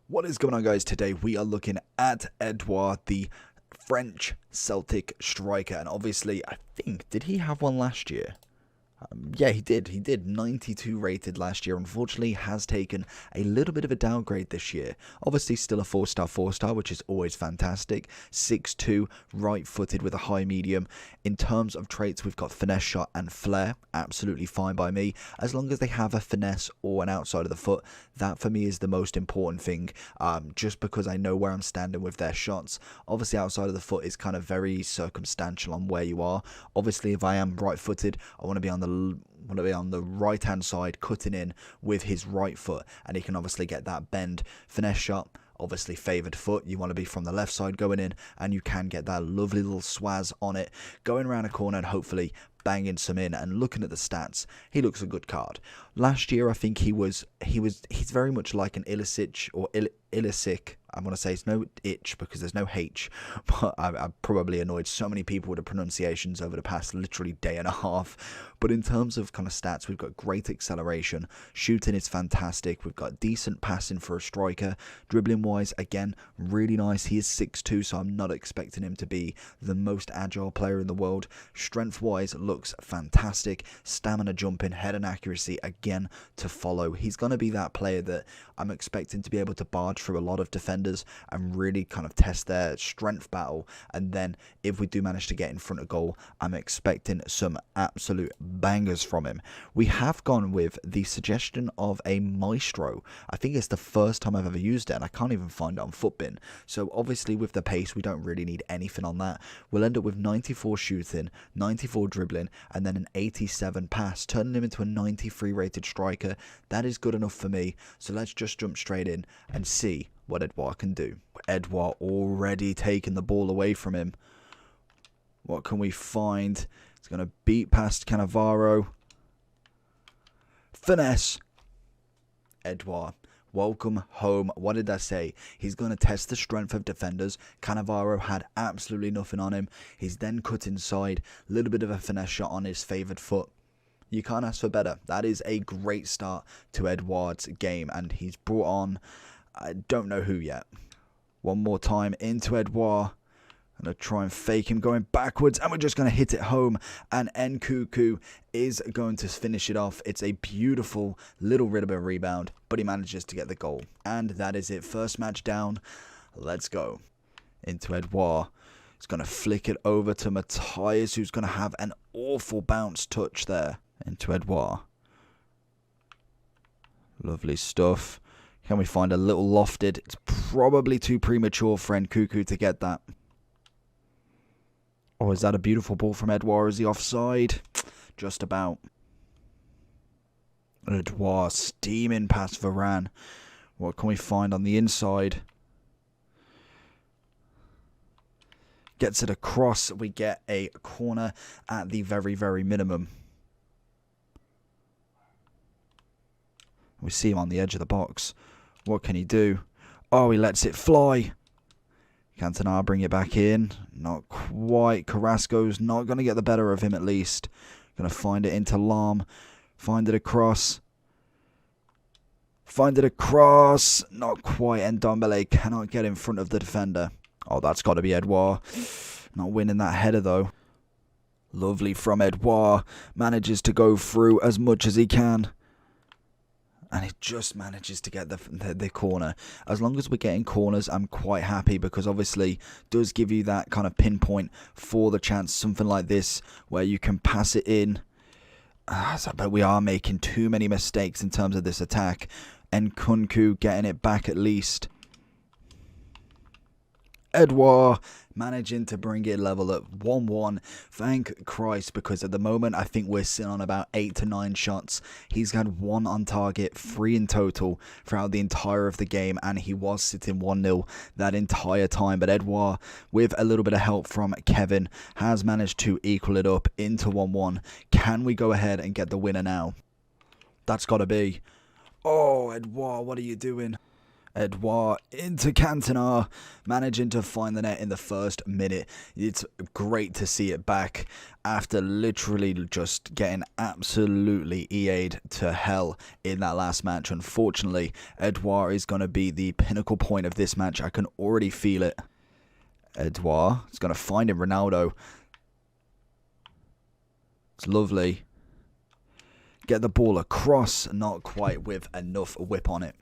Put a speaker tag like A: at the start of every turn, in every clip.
A: What is going on, guys? Today we are looking at Edouard, the French Celtic striker, and obviously I think, did he have one last year? Yeah, he did 92 rated last year. Unfortunately, has taken a little bit of a downgrade this year. Obviously still a 4-star, which is always fantastic. 6'2", right-footed with a high medium. In terms of traits, we've got finesse shot and flair. Absolutely fine by me. As long as they have a finesse or an outside of the foot, that for me is the most important thing. Just because I know where I'm standing with their shots. Obviously, outside of the foot is kind of very circumstantial on where you are. Obviously, if I am right-footed, I want to be on the right hand side, cutting in with his right foot, and he can obviously get that bend. Finesse shot, obviously favoured foot, you want to be from the left side going in, and you can get that lovely little swaz on it, going around a corner and hopefully banging some in. And looking at the stats, he looks a good card. Last year, I think he's very much like an Ilicic or Ilicic. I'm going to say it's no itch because there's no H, but I've probably annoyed so many people with the pronunciations over the past literally day and a half. But in terms of kind of stats, we've got great acceleration. Shooting is fantastic. We've got decent passing for a striker. Dribbling wise, again, really nice. He is 6'2", so I'm not expecting him to be the most agile player in the world. Strength wise, looks fantastic. Stamina, jumping, head and accuracy, again, to follow. He's going to be that player that I'm expecting to be able to barge through a lot of defenders and really kind of test their strength battle. And then if we do manage to get in front of goal, I'm expecting some absolute bangers from him. We have gone with the suggestion of a Maestro. I think it's the first time I've ever used it, and I can't even find it on Footbin. So obviously with the pace, we don't really need anything on that. We'll end up with 94 shooting, 94 dribbling, and then an 87 pass, turning him into a 93 rated striker. That is good enough for me. So let's just jump straight in and see what Edouard can do. Edouard already taking the ball away from him. What can we find? It's going to beat past Cannavaro. Finesse. Edouard, welcome home. What did I say? He's going to test the strength of defenders. Cannavaro had absolutely nothing on him. He's then cut inside. A little bit of a finesse shot on his favoured foot. You can't ask for better. That is a great start to Edouard's game, and he's brought on, I don't know who yet. One more time into Edouard. Going to try and fake him going backwards, and we're just going to hit it home, and Nkuku is going to finish it off. It's a beautiful little bit of a rebound, but he manages to get the goal. And that is it. First match down. Let's go. Into Edouard. He's going to flick it over to Matthias, who's going to have an awful bounce touch there. Into Edouard. Lovely stuff. Can we find a little lofted? It's probably too premature for Nkuku to get that. Oh, is that a beautiful ball from Edouard? Is he offside? Just about. Edouard steaming past Varane. What can we find on the inside? Gets it across. We get a corner at the very, very minimum. We see him on the edge of the box. What can he do? Oh, he lets it fly. Cantona bring it back in. Not quite. Carrasco's not going to get the better of him at least. Going to find it into Lam. Find it across. Find it across. Not quite. And Ndombele cannot get in front of the defender. Oh, that's got to be Edouard. Not winning that header though. Lovely from Edouard. Manages to go through as much as he can. And it just manages to get the corner. As long as we're getting corners, I'm quite happy, because obviously does give you that kind of pinpoint for the chance. Something like this where you can pass it in. But we are making too many mistakes in terms of this attack. Nkunku getting it back at least. Edouard managing to bring it level at 1-1. Thank Christ, because at the moment I think we're sitting on about 8 to 9 shots. He's had 1 on target, 3 in total throughout the entire of the game, and he was sitting 1-0 that entire time. But Edouard, with a little bit of help from Kevin, has managed to equal it up into 1-1. Can we go ahead and get the winner now? That's got to be. Oh, Edouard, what are you doing? Edouard into Cantona, managing to find the net in the first minute. It's great to see it back after literally just getting absolutely EA'd to hell in that last match. Unfortunately, Edouard is going to be the pinnacle point of this match. I can already feel it. Edouard is going to find him, Ronaldo. It's lovely. Get the ball across, not quite with enough whip on it.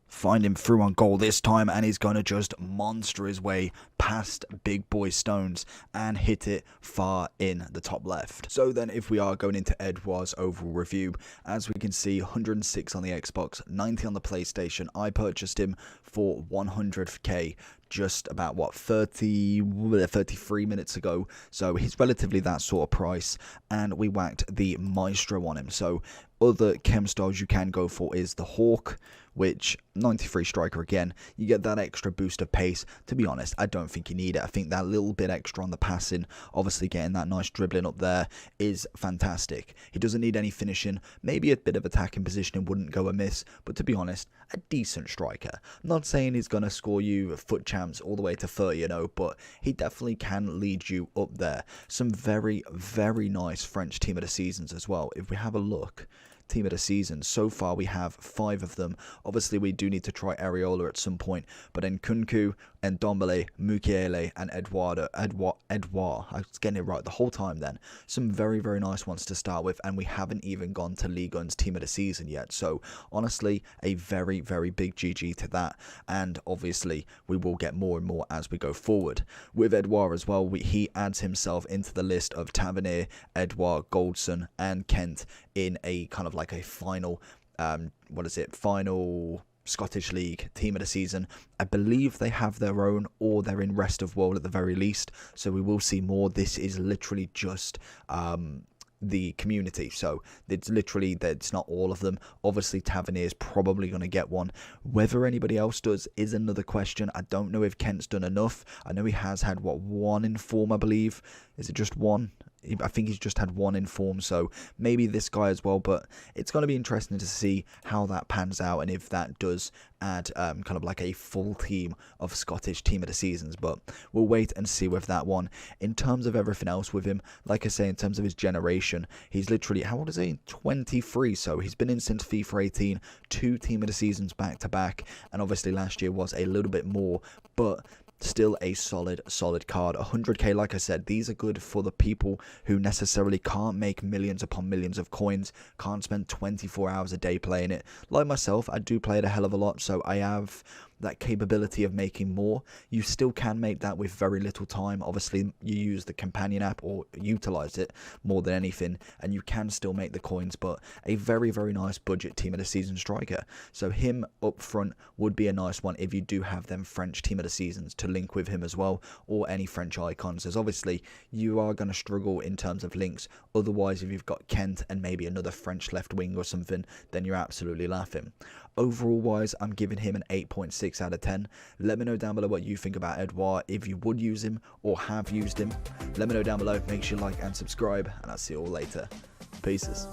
A: Find him through on goal this time, and he's going to just monster his way past big boy Stones and hit it far in the top left. So then if we are going into Edouard's overall review, as we can see, 106 on the Xbox, 90 on the PlayStation. I purchased him for 100k just about 33 minutes ago, so he's relatively that sort of price, and we whacked the Maestro on him. So other chem styles you can go for is the Hawk, which 93 striker again. You get that extra boost of pace. To be honest, I don't think you need it. I think that little bit extra on the passing, obviously getting that nice dribbling up there, is fantastic. He doesn't need any finishing. Maybe a bit of attacking positioning wouldn't go amiss, but to be honest, a decent striker. I'm not saying he's going to score you foot champs all the way to 30, you know, but he definitely can lead you up there. Some very, very nice French team of the seasons as well. If we have a look, team of the season, so far we have 5 of them. Obviously we do need to try Areola at some point, but then Nkunku, Ndombele, Mukiele and Edouard, I was getting it right the whole time then. Some very, very nice ones to start with, and we haven't even gone to Ligue 1's team of the season yet. So honestly, a very, very big GG to that, and obviously we will get more and more as we go forward. With Edouard as well, he adds himself into the list of Tavernier, Edouard, Goldson and Kent in a kind of like a final, final Scottish League team of the season. I believe they have their own, or they're in rest of world at the very least, so we will see more. This is literally just the community, so it's literally that it's not all of them. Obviously Tavernier is probably going to get one. Whether anybody else does is another question. I don't know if Kent's done enough. I know he has had one inform, I believe. Is it just one? I think he's just had one in form, so maybe this guy as well, but it's going to be interesting to see how that pans out and if that does add kind of like a full team of Scottish team of the seasons, but we'll wait and see with that one. In terms of everything else with him, like I say, in terms of his generation, he's literally, how old is he? 23, so he's been in since FIFA 18, 2 team of the seasons back to back, and obviously last year was a little bit more, but still a solid card. 100k, like I said, these are good for the people who necessarily can't make millions upon millions of coins, can't spend 24 hours a day playing it. Like myself, I do play it a hell of a lot, so I have that capability of making more. You still can make that with very little time. Obviously you use the companion app or utilize it more than anything, and you can still make the coins, but a very, very nice budget team of the season striker. So him up front would be a nice one if you do have them French team of the seasons to link with him as well, or any French icons, as obviously you are going to struggle in terms of links. Otherwise, if you've got Kent and maybe another French left wing or something, then you're absolutely laughing. Overall wise, I'm giving him an 8.6 out of 10. Let me know down below what you think about Edouard, if you would use him or have used him. Let me know down below. Make sure you like and subscribe, and I'll see you all later. Peace.